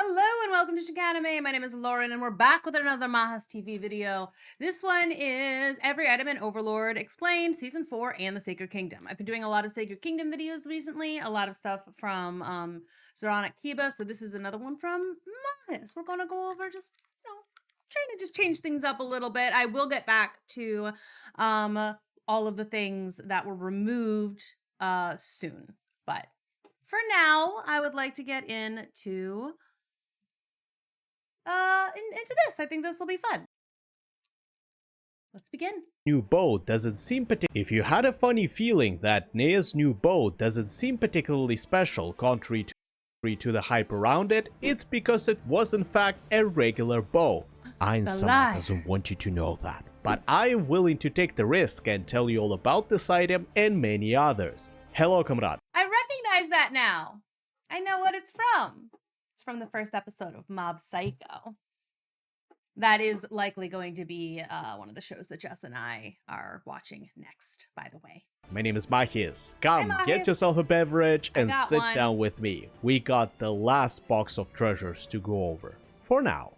Hello and welcome to Chicanime. My name is Lauren and we're back with another Mahas TV video. This one is Every Item in Overlord Explained, Season 4 and the Sacred Kingdom. I've been doing a lot of Sacred Kingdom videos recently, a lot of stuff from Zoronic Kiba, so this is another one from Mahas. We're going to go over just, trying to just change things up a little bit. I will get back to all of the things that were removed soon, but for now, I would like to get into this. I think this will be fun. Let's begin. New bow doesn't seem If you had a funny feeling that Neia's new bow doesn't seem particularly special, contrary to the hype around it, it's because it was in fact a regular bow. Ainsama doesn't want you to know that, but I am willing to take the risk and tell you all about this item and many others. Hello, comrade. I recognize that now. I know what it's from. It's from the first episode of Mob Psycho. That is likely going to be one of the shows that Jess and I are watching next, by the way. My name is Mahis. Come, Hi, Mahis. Get yourself a beverage and sit one. down with me. We got the last box of treasures to go over. For now.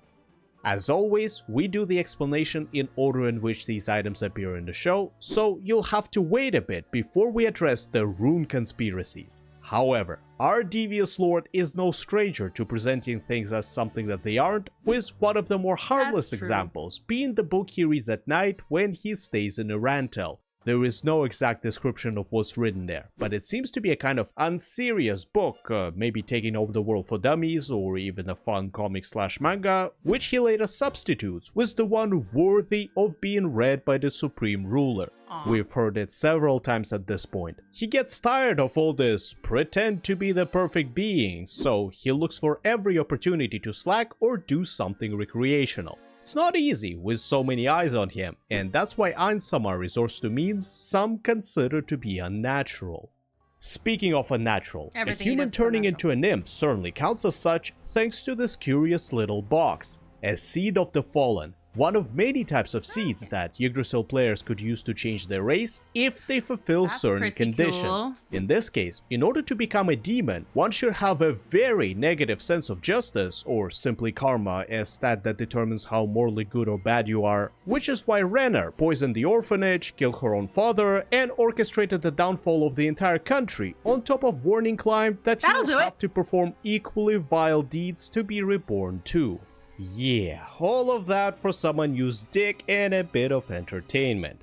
As always, we do the explanation in order in which these items appear in the show, so you'll have to wait a bit before we address the Rune conspiracies. However, our devious lord is no stranger to presenting things as something that they aren't, with one of the more harmless examples being the book he reads at night when he stays in a rantel. There is no exact description of what's written there, but it seems to be a kind of unserious book, maybe taking over the world for dummies or even a fun comic/manga, which he later substitutes with the one worthy of being read by the supreme ruler. We've heard it several times at this point. He gets tired of all this pretend to be the perfect being, so he looks for every opportunity to slack or do something recreational. It's not easy with so many eyes on him, and that's why Ainsama resorts to means some consider to be unnatural. Speaking of unnatural, a human turning into a nymph certainly counts as such thanks to this curious little box, a seed of the fallen. One of many types of seeds that Yggdrasil players could use to change their race if they fulfill certain conditions. Cool. In this case, in order to become a demon, one should have a very negative sense of justice, or simply karma, a stat that determines how morally good or bad you are, which is why Renner poisoned the orphanage, killed her own father, and orchestrated the downfall of the entire country, on top of warning Climb that he will have to perform equally vile deeds to be reborn too. Yeah, all of that for some unused dick and a bit of entertainment.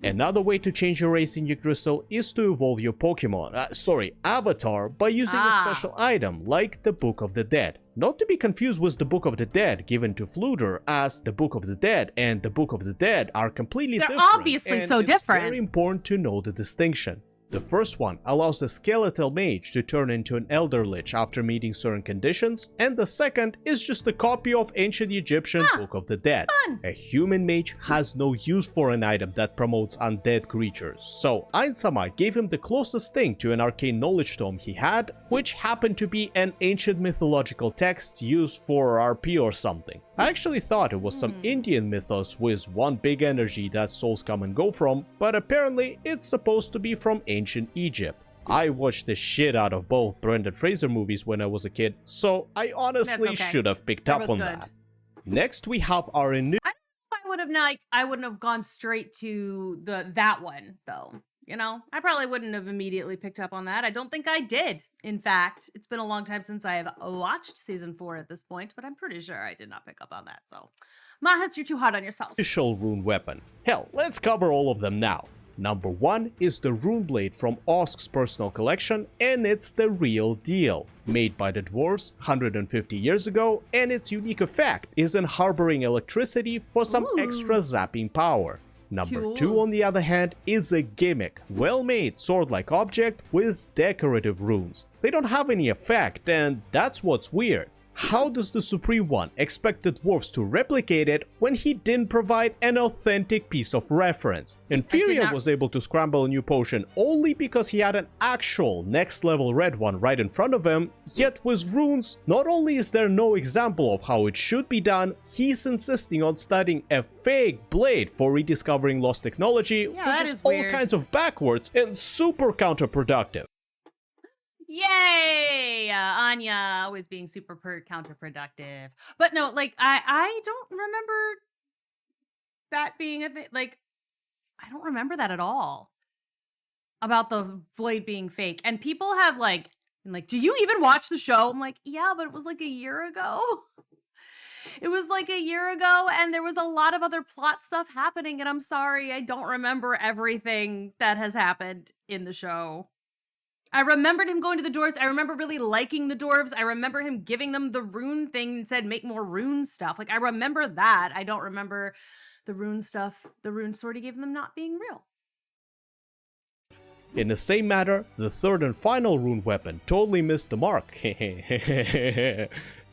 Another way to change your race in Yggdrasil is to evolve your avatar by using a special item like the Book of the Dead. Not to be confused with the Book of the Dead given to Fluder, as the Book of the Dead and the Book of the Dead are completely different. They're obviously so different. It's very important to know the distinction. The first one allows the skeletal mage to turn into an elder lich after meeting certain conditions, and the second is just a copy of ancient Egyptian Book of the Dead. A human mage has no use for an item that promotes undead creatures, so Ainsama gave him the closest thing to an arcane knowledge tome he had, which happened to be an ancient mythological text used for RP or something. I actually thought it was some Indian mythos with one big energy that souls come and go from, but apparently it's supposed to be from ancient Egypt. I watched the shit out of both Brendan Fraser movies when I was a kid, so I honestly should have picked up on that. Next we have our new... I wouldn't have gone straight to that one though. You know, I probably wouldn't have immediately picked up on that. I don't think I did. In fact, it's been a long time since I have watched season 4 at this point, but I'm pretty sure I did not pick up on that. So, Mahats, you're too hard on yourself. Official rune weapon. Hell, let's cover all of them now. Number 1 is the rune blade from Osk's personal collection, and it's the real deal. Made by the dwarves 150 years ago, and its unique effect is in harboring electricity for some extra zapping power. Number 2, on the other hand, is a gimmick, well-made sword-like object with decorative runes. They don't have any effect, and that's what's weird. How does the Supreme One expect the dwarves to replicate it when he didn't provide an authentic piece of reference? Inferior was able to scramble a new potion only because he had an actual next level red one right in front of him, yet with runes, not only is there no example of how it should be done, he's insisting on studying a fake blade for rediscovering lost technology, which is all kinds of backwards and super counterproductive. Yay! Anya always being super counterproductive. But no, like I don't remember that being a thing. Like I don't remember that at all about the blade being fake. And people have like been like, do you even watch the show? I'm like, yeah, but it was like a year ago. It was like a year ago, and there was a lot of other plot stuff happening. And I'm sorry, I don't remember everything that has happened in the show. I remembered him going to the dwarves. I remember really liking the dwarves. I remember him giving them the rune thing and said, make more rune stuff. Like, I remember that. I don't remember the rune stuff, the rune sword he gave them not being real. In the same manner, the third and final rune weapon totally missed the mark.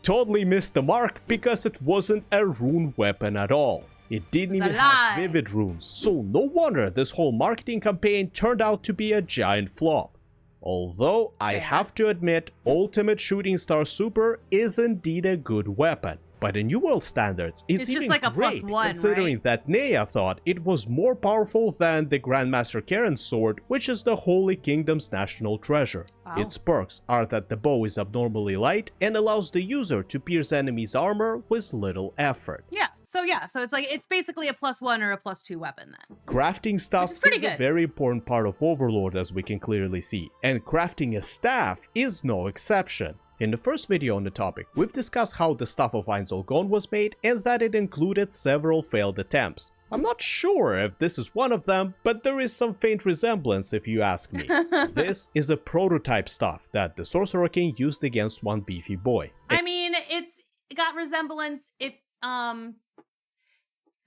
Totally missed the mark because it wasn't a rune weapon at all. It didn't even have vivid runes, so no wonder this whole marketing campaign turned out to be a giant flop. Although, I have to admit, Ultimate Shooting Star Super is indeed a good weapon. By the New World standards, it's even just like a great, +1, considering right? that Neia thought it was more powerful than the Grandmaster Karen's sword, which is the Holy Kingdom's national treasure. Wow. Its perks are that the bow is abnormally light and allows the user to pierce enemies' armor with little effort. So it's like, it's basically a +1 or a +2 weapon then. Crafting stuff is pretty good. a very important part of Overlord, as we can clearly see, and crafting a staff is no exception. In the first video on the topic, we've discussed how the Staff of Einzelgon was made and that it included several failed attempts. I'm not sure if this is one of them, but there is some faint resemblance if you ask me. This is a prototype staff that the Sorcerer King used against one beefy boy. I mean, it got resemblance if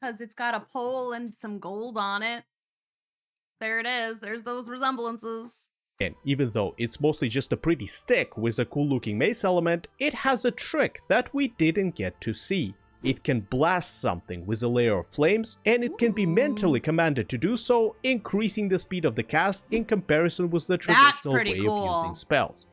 because it's got a pole and some gold on it. There it is. There's those resemblances. And even though it's mostly just a pretty stick with a cool looking mace element, it has a trick that we didn't get to see. It can blast something with a layer of flames, and it can be mentally commanded to do so, increasing the speed of the cast in comparison with the traditional way of using spells.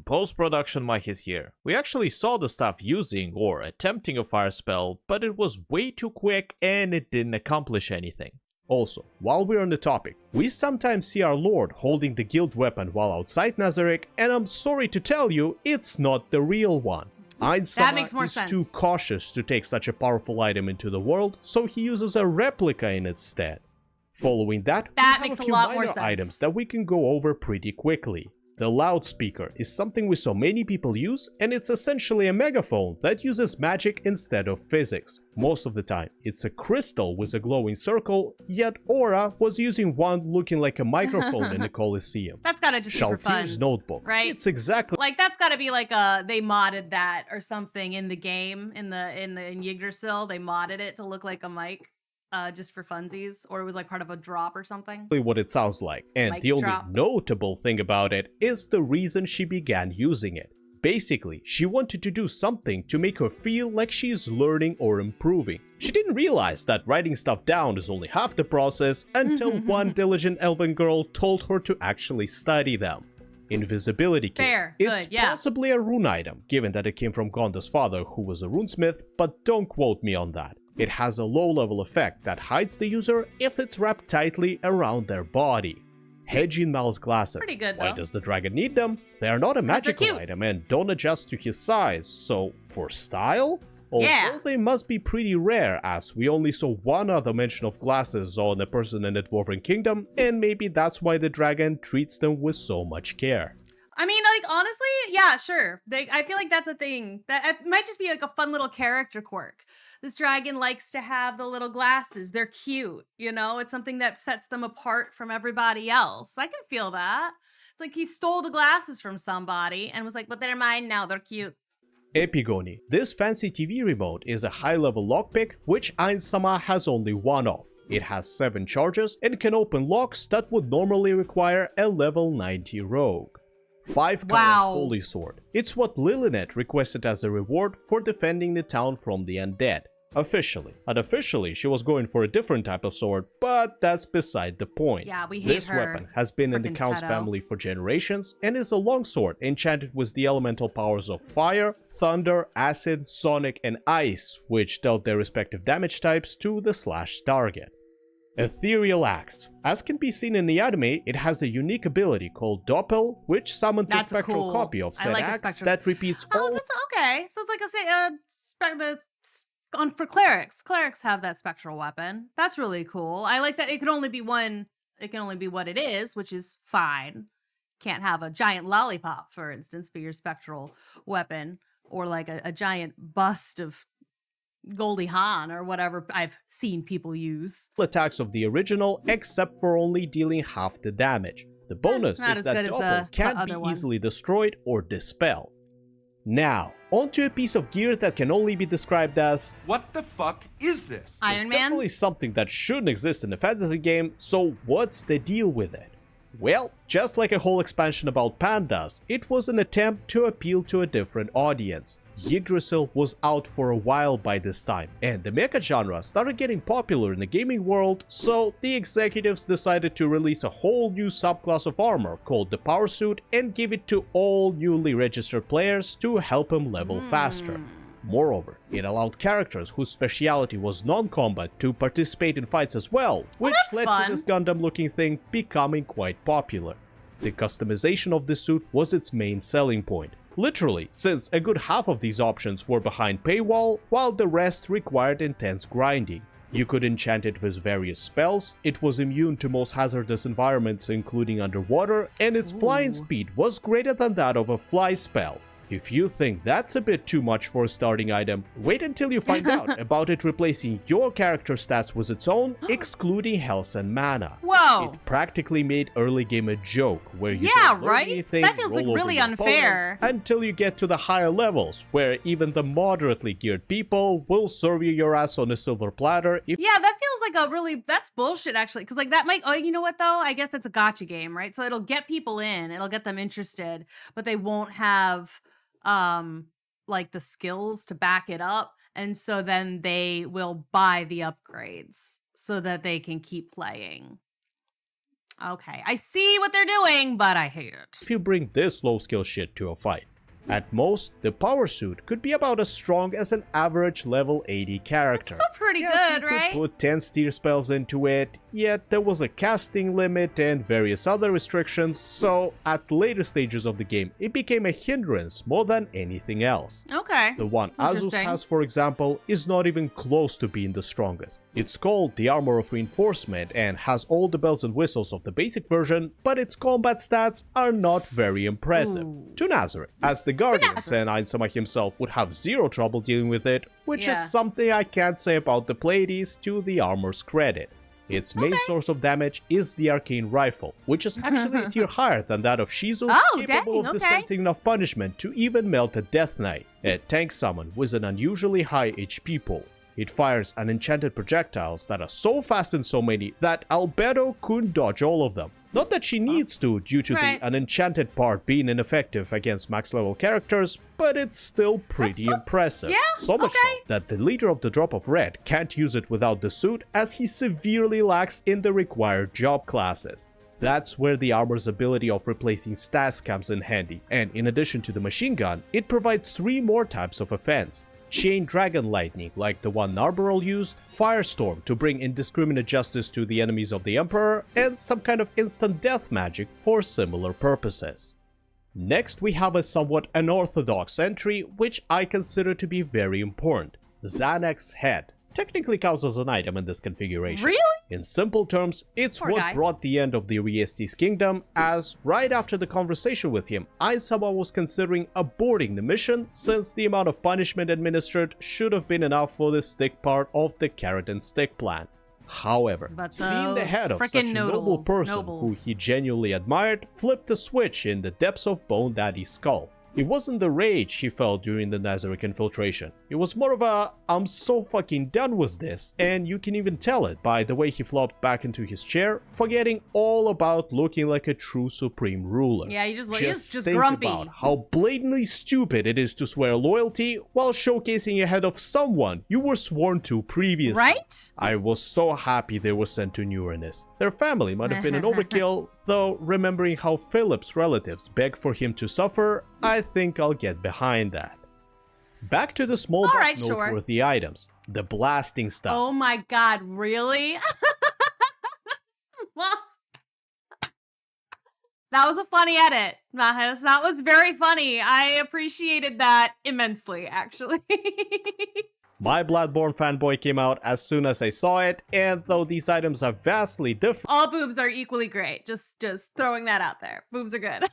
Post-production Mike is here. We actually saw the staff using or attempting a fire spell, but it was way too quick and it didn't accomplish anything. Also, while we're on the topic, we sometimes see our lord holding the guild weapon while outside Nazarick, and I'm sorry to tell you, it's not the real one. That makes more is sense. Too cautious to take such a powerful item into the world, so he uses a replica instead. Following that, we have makes a few a lot minor more sense. items that we can go over pretty quickly. The loudspeaker is something we saw many people use, and it's essentially a megaphone that uses magic instead of physics. Most of the time, it's a crystal with a glowing circle, yet Aura was using one looking like a microphone in the Colosseum. That's gotta just be for fun, notebook, right? It's exactly like that's gotta be like they modded that or something in the game in Yggdrasil. They modded it to look like a mic. Just for funsies, or it was like part of a drop or something. What it sounds like, and Mic the only drop. notable thing about it is the reason she began using it. Basically, she wanted to do something to make her feel like she is learning or improving. She didn't realize that writing stuff down is only half the process until one diligent elven girl told her to actually study them. Invisibility Cape. Fair, It's good, yeah. possibly a rune item, given that it came from Gonda's father, who was a runesmith, but don't quote me on that. It has a low-level effect that hides the user if it's wrapped tightly around their body. Hedging Mal's glasses. Pretty good, Why though. does the dragon need them? They are not a magical cute. item and don't adjust to his size, so for style? Yeah. Although they must be pretty rare, as we only saw one other mention of glasses on a person in the Dwarven Kingdom, and maybe that's why the dragon treats them with so much care. I mean, like, honestly, yeah, sure. I feel like that's a thing. That it might just be like a fun little character quirk. This dragon likes to have the little glasses. They're cute, you know? It's something that sets them apart from everybody else. I can feel that. It's like he stole the glasses from somebody and was like, but they're mine now, they're cute. Epigony. This fancy TV remote is a high-level lockpick, which Ainsama has only one of. It has 7 charges and can open locks that would normally require a level 90 rogue. 5 colors Holy Sword. It's what Lilinet requested as a reward for defending the town from the undead. Officially. Unofficially, she was going for a different type of sword, but that's beside the point. Yeah, we hate this her. weapon has been in the Frickin' Count's pedo. family for generations and is a longsword enchanted with the elemental powers of fire, thunder, acid, sonic, and ice, which dealt their respective damage types to the slashed target. Ethereal Axe. As can be seen in the anime, it has a unique ability called Doppel, which summons a spectral copy of said axe that repeats all... Oh, that's okay. So it's like for clerics. Clerics have that spectral weapon. That's really cool. I like that it can only be one. It can only be what it is, which is fine. Can't have a giant lollipop, for instance, be your spectral weapon, or like a giant bust of Goldie Hawn or whatever I've seen people use. Attacks of the original, except for only dealing half the damage. The bonus is that Doppel can't be easily destroyed or dispelled. Now, onto a piece of gear that can only be described as... What the fuck is this? Iron Man? It's definitely something that shouldn't exist in a fantasy game, so what's the deal with it? Well, just like a whole expansion about pandas, it was an attempt to appeal to a different audience. Yggdrasil was out for a while by this time, and the mecha genre started getting popular in the gaming world, so the executives decided to release a whole new subclass of armor called the Power Suit and give it to all newly registered players to help them level faster. Moreover, it allowed characters whose speciality was non-combat to participate in fights as well, which led to this Gundam-looking thing becoming quite popular. The customization of the suit was its main selling point. Literally, since a good half of these options were behind paywall, while the rest required intense grinding. You could enchant it with various spells, it was immune to most hazardous environments including underwater, and its flying speed was greater than that of a fly spell. If you think that's a bit too much for a starting item, wait until you find out about it replacing your character stats with its own, excluding health and mana. Whoa! It practically made early game a joke, where you don't learn anything, that feels like really unfair. Until you get to the higher levels, where even the moderately geared people will serve you your ass on a silver platter. Yeah, that feels like a really, that's bullshit actually, because like that might, oh, you know what though? I guess that's a gacha game, right? So it'll get people in, it'll get them interested, but they won't have like the skills to back it up, and so then they will buy the upgrades so that they can keep playing. Okay, I see what they're doing, but I hate it. If you bring this low skill shit to a fight, at most, the Power Suit could be about as strong as an average level 80 character. That's still pretty good, right? You could put 10 steer spells into it, yet there was a casting limit and various other restrictions, so at later stages of the game, it became a hindrance more than anything else. Okay. The one Azus has, for example, is not even close to being the strongest. It's called the Armor of Reinforcement and has all the bells and whistles of the basic version, but its combat stats are not very impressive. To Nazareth, as the Guardians and Ainsama himself would have zero trouble dealing with it, which is something I can't say about the Pleiades to the armor's credit. Its main source of damage is the Arcane Rifle, which is actually a tier higher than that of Shizu, capable of dispensing enough punishment to even melt a Death Knight, a tank summon with an unusually high HP pool. It fires unenchanted projectiles that are so fast and so many that Albedo couldn't dodge all of them. Not that she needs to, due to the unenchanted part being ineffective against max level characters, but it's still pretty impressive. So much so that the leader of the Drop of Red can't use it without the suit, as he severely lacks in the required job classes. That's where the armor's ability of replacing stats comes in handy, and in addition to the machine gun, it provides 3 more types of offense. Chain Dragon Lightning, like the one Narbaral used, Firestorm to bring indiscriminate justice to the enemies of the Emperor, and some kind of instant death magic for similar purposes. Next we have a somewhat unorthodox entry, which I consider to be very important. Xanax's Head. Technically counts as an item in this configuration. Really? In simple terms, it's what brought the end of the Riestes kingdom, as right after the conversation with him, Ainsama was considering aborting the mission, since the amount of punishment administered should have been enough for the stick part of the carrot and stick plan. However, seeing the head of such a noble person who he genuinely admired flipped the switch in the depths of Bone Daddy's skull. It wasn't the rage he felt during the Nazarick infiltration. It was more of a, I'm so fucking done with this, and you can even tell it by the way he flopped back into his chair, forgetting all about looking like a true supreme ruler. Yeah, he's just think grumpy. About how blatantly stupid it is to swear loyalty while showcasing a head of someone you were sworn to previously. Right? I was so happy they were sent to Uranus. Their family might have been an overkill, though remembering how Philip's relatives begged for him to suffer, I think I'll get behind that. Back to the small but noteworthy items. The blasting stuff. Oh my god, really? That was a funny edit, Mahis. That was very funny. I appreciated that immensely, actually. My Bloodborne fanboy came out as soon as I saw it, and though these items are vastly different, All boobs are equally great. Just throwing that out there. Boobs are good.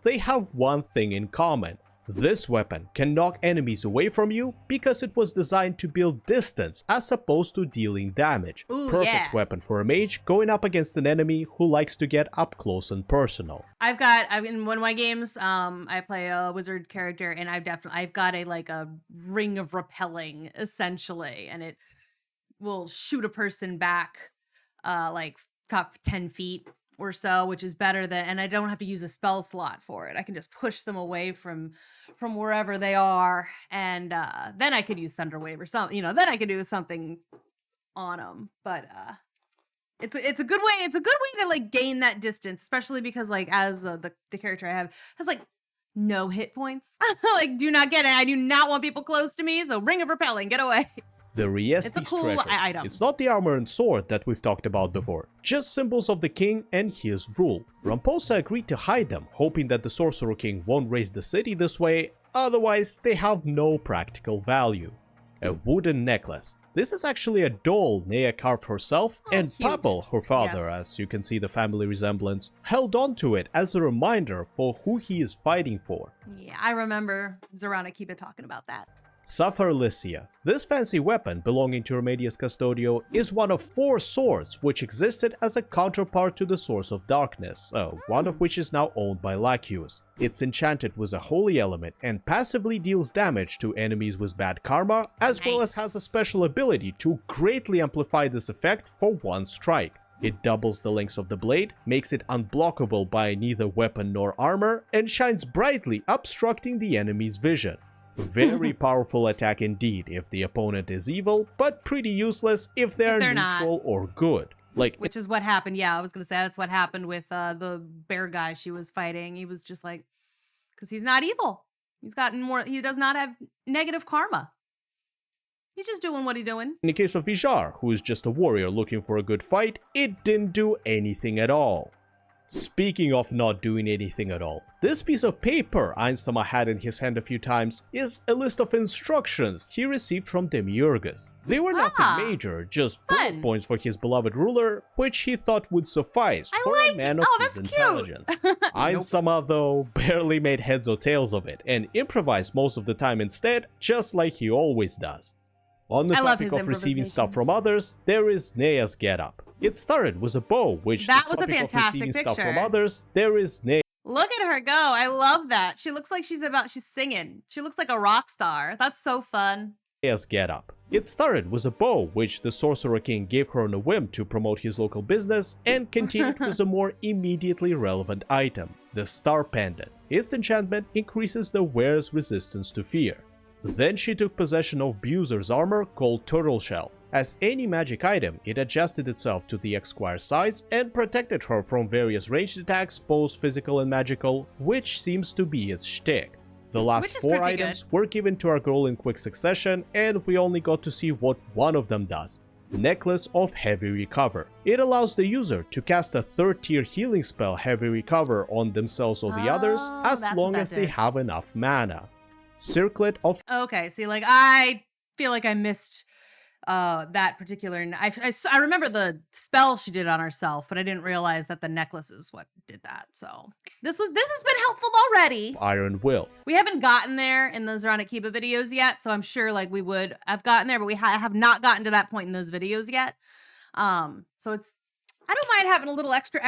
they have one thing in common. This weapon can knock enemies away from you because it was designed to build distance as opposed to dealing damage. Ooh, Perfect yeah. weapon for a mage going up against an enemy who likes to get up close and personal. In one of my games, I play a wizard character, and I've got a ring of repelling, essentially, and it will shoot a person back, like top 10 feet or so, which is better than, and I don't have to use a spell slot for it. I can just push them away from wherever they are, and then I could use Thunderwave or something, then I could do something on them. But it's a good way. It's a good way to like gain that distance, especially because like as the character I have has like no hit points. Like, do not get it. I do not want people close to me. So Ring of Repelling, get away. The Riesti's It's a cool treasure. item. It's not the armor and sword that we've talked about before, just symbols of the king and his rule. Ramposa agreed to hide them, hoping that the Sorcerer King won't raise the city this way, otherwise they have no practical value. A wooden necklace. This is actually a doll Neia carved herself, and cute. Pavel, her father, Yes. as you can see the family resemblance, held on to it as a reminder for who he is fighting for. Yeah, I remember Zorana Kiba talking about that. Sapphire. This fancy weapon belonging to Remedius Custodio is one of 4 swords which existed as a counterpart to the Source of Darkness, one of which is now owned by Lacus. It's enchanted with a holy element and passively deals damage to enemies with bad karma, as well as has a Nice. special ability to greatly amplify this effect for one strike. It doubles the length of the blade, makes it unblockable by neither weapon nor armor, and shines brightly, obstructing the enemy's vision. Very powerful attack indeed if the opponent is evil, but pretty useless if they're neutral or good. Like, Which is what happened. Yeah, I was gonna say that's what happened with the bear guy she was fighting. He was just like, because he's not evil. He does not have negative karma. He's just doing what he's doing. in the case of Vijar, who is just a warrior looking for a good fight, it didn't do anything at all. Speaking of not doing anything at all, this piece of paper Einstama had in his hand a few times is a list of instructions he received from Demiurgus. They were nothing major, just bullet points for his beloved ruler, which he thought would suffice for a man of his intelligence. Einstama, though, barely made heads or tails of it, and improvised most of the time instead, just like he always does. On the topic of receiving stuff from others, there is Neia's getup. It started with a bow, which That the was a topic of fantastic receiving picture. stuff from others, there is Look at her go. I love that. She looks like she's singing. She looks like a rock star. That's so fun. Neia's getup. It started with a bow, which the Sorcerer King gave her on a whim to promote his local business, and continued with a more immediately relevant item, the Star Pendant. Its enchantment increases the wearer's resistance to fear. Then she took possession of Buser's armor called Turtle Shell. As any magic item, it adjusted itself to the Esquire's size and protected her from various ranged attacks, both physical and magical, which seems to be its shtick. The last 4 items were given to our girl in quick succession, and we only got to see what one of them does. Necklace of Heavy Recover. It allows the user to cast a 3rd tier healing spell Heavy Recover on themselves or the others, as long as they have enough mana. Circlet of... Okay, see, like, I feel like I missed that particular... I remember the spell she did on herself, but I didn't realize that the necklace is what did that. So this has been helpful already. Iron Will. We haven't gotten there in those Zorana Kiba videos yet, so I'm sure like we would have gotten there, but we have not gotten to that point in those videos yet. So I don't mind having a little extra.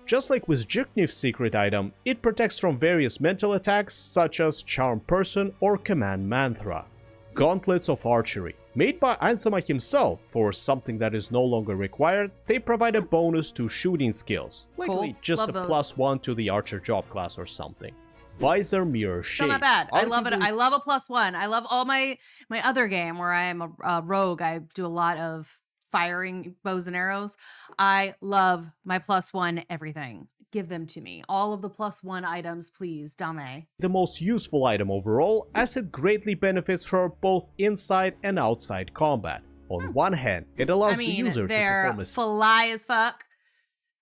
Just like with Juknif's secret item, it protects from various mental attacks such as Charm Person or Command Mantra. Gauntlets of Archery. Made by Einstama himself for something that is no longer required, they provide a bonus to shooting skills. Likely just a +1 to the Archer job class or something. Visor Mirror Shade. Still not bad. I love it. I love a +1. I love all my other game where I am a rogue. I do a lot of firing bows and arrows. I love my +1 everything. Give them to me. All of the +1 items, please, Dame. The most useful item overall, as it greatly benefits her both inside and outside combat. On one hand, it allows the user to perform a... fly as fuck.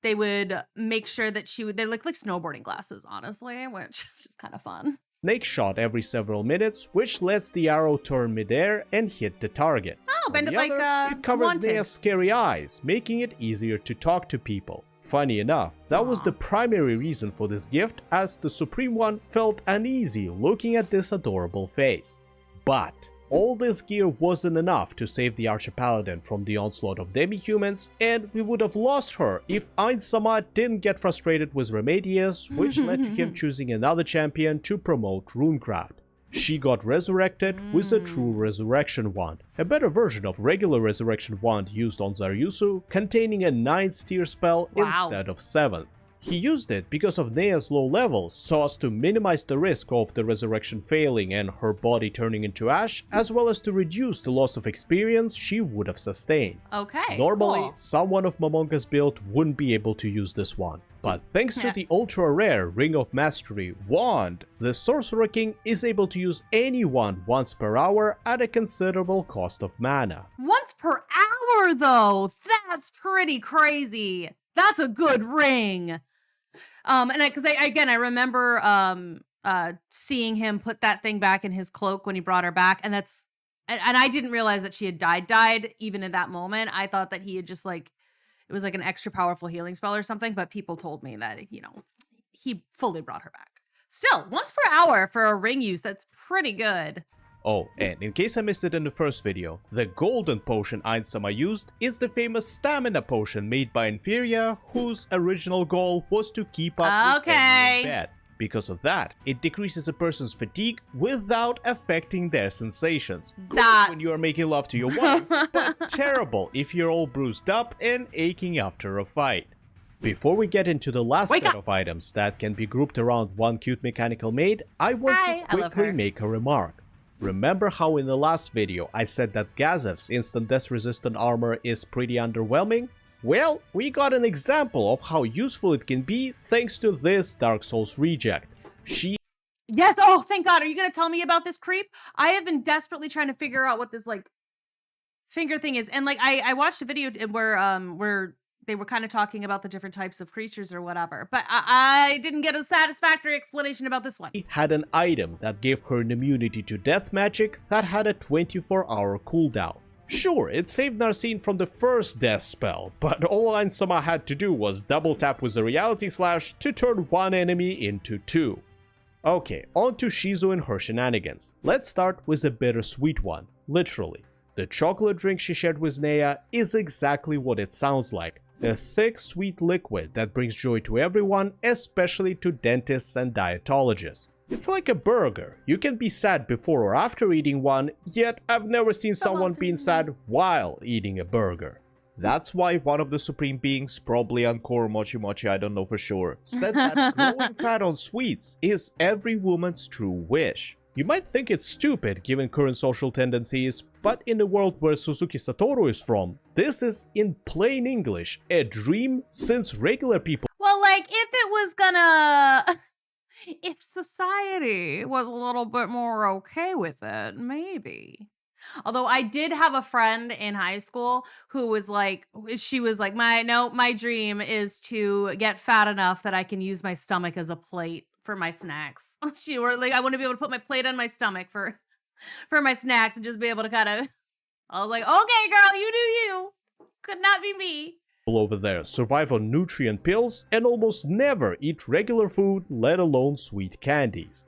they would make sure that they look like snowboarding glasses, honestly, which is just kind of fun. Snake shot every several minutes, which lets the arrow turn midair and hit the target. Oh, On bend it the like other, it covers Wanted. Neia's scary eyes, making it easier to talk to people. Funny enough, that was the primary reason for this gift, as the Supreme One felt uneasy looking at this adorable face. But all this gear wasn't enough to save the Archpaladin from the onslaught of demi-humans, and we would have lost her if Ainsama didn't get frustrated with Remedius, which led to him choosing another champion to promote runecraft. She got resurrected with a true resurrection wand, a better version of regular resurrection wand used on Zaryusu, containing a 9th tier spell instead of 7th. He used it because of Neia's low levels, so as to minimize the risk of the resurrection failing and her body turning into ash, as well as to reduce the loss of experience she would have sustained. Okay, Normally, cool. someone of Momonga's build wouldn't be able to use this wand, but thanks to the ultra-rare Ring of Mastery wand, the Sorcerer King is able to use any wand once per hour at a considerable cost of mana. Once per hour, though? That's pretty crazy. That's a good ring. Because I remember seeing him put that thing back in his cloak when he brought her back, and I didn't realize that she had died even in that moment. I thought that he had just it was like an extra powerful healing spell or something, but people told me that, he fully brought her back. Still, once per hour for a ring use, that's pretty good. Oh, and in case I missed it in the first video, the golden potion Ainsama used is the famous stamina potion made by Inferior, whose original goal was to keep up with Amy in bed. Because of that, it decreases a person's fatigue without affecting their sensations. Good when you are making love to your wife, but terrible if you're all bruised up and aching after a fight. Before we get into the last set of items that can be grouped around one cute mechanical maid, I want to quickly make a remark. Remember how in the last video I said that Gazev's instant death resistant armor is pretty underwhelming? Well, we got an example of how useful it can be thanks to this Dark Souls reject. Yes, oh thank God, are you gonna tell me about this creep? I have been desperately trying to figure out what this finger thing is, and I watched a video where they were kind of talking about the different types of creatures or whatever, but I didn't get a satisfactory explanation about this one. She had an item that gave her an immunity to death magic that had a 24-hour cooldown. Sure, it saved Narcine from the first death spell, but all Ainsama had to do was double tap with a reality slash to turn one enemy into two. Okay, on to Shizu and her shenanigans. Let's start with a bittersweet one, literally. The chocolate drink she shared with Neia is exactly what it sounds like. A thick, sweet liquid that brings joy to everyone, especially to dentists and dietologists. It's like a burger. You can be sad before or after eating one, yet I've never seen someone being sad while eating a burger. That's why one of the Supreme Beings, probably Encore Mochi Mochi, I don't know for sure, said that growing fat on sweets is every woman's true wish. You might think it's stupid given current social tendencies, but in the world where Suzuki Satoru is from, this is, in plain English, a dream since regular people— Well, if it was gonna... if society was a little bit more okay with it, maybe. Although I did have a friend in high school who was my dream is to get fat enough that I can use my stomach as a plate for my snacks. I want to be able to put my plate on my stomach for my snacks and just be able to kind of, I was like, okay, girl, you do you. Could not be me. Over there survive on nutrient pills and almost never eat regular food, let alone sweet candies.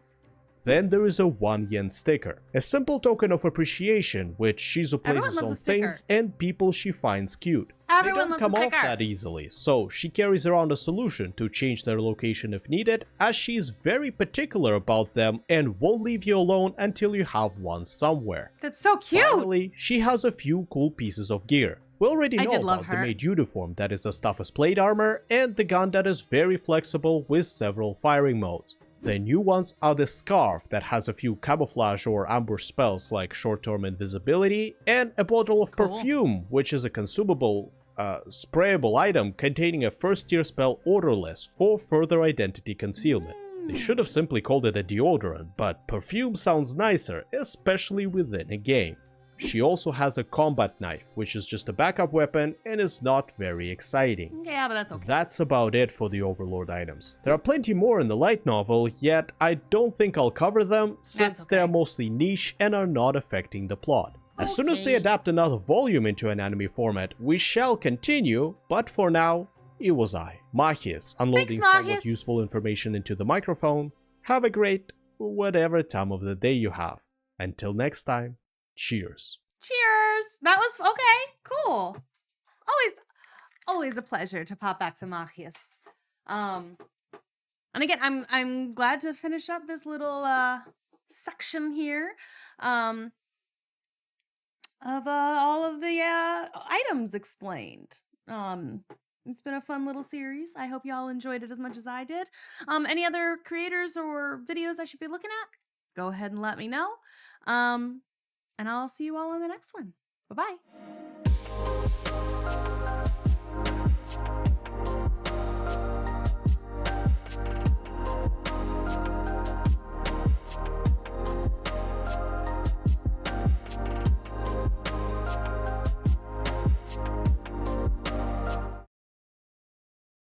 Then there is a 1 yen sticker, a simple token of appreciation which Shizu places on things and people she finds cute. They don't come off that easily, so she carries around a solution to change their location if needed, as she is very particular about them and won't leave you alone until you have one somewhere. That's so cute! Finally, she has a few cool pieces of gear. We already know about the maid uniform that is as tough as plate armor, and the gun that is very flexible with several firing modes. The new ones are the scarf that has a few camouflage or ambush spells like short-term invisibility, and a bottle of perfume, which is a consumable, sprayable item containing a first-tier spell odorless for further identity concealment. They should have simply called it a deodorant, but perfume sounds nicer, especially within a game. She also has a combat knife, which is just a backup weapon and is not very exciting. Yeah, but that's okay. That's about it for the Overlord items. There are plenty more in the light novel, yet I don't think I'll cover them since okay. they're mostly niche and are not affecting the plot. As soon as they adapt another volume into an anime format, we shall continue, but for now, it was I, Machias, unloading Thanks, somewhat Machias. useful information into the microphone. Have a great, whatever time of the day you have. Until next time, cheers. Cheers. That was okay. Cool. Always a pleasure to pop back to Machias. And again, I'm glad to finish up this little section here. Of all of the items explained. It's been a fun little series. I hope y'all enjoyed it as much as I did. Any other creators or videos I should be looking at? Go ahead and let me know. And I'll see you all in the next one. Bye-bye.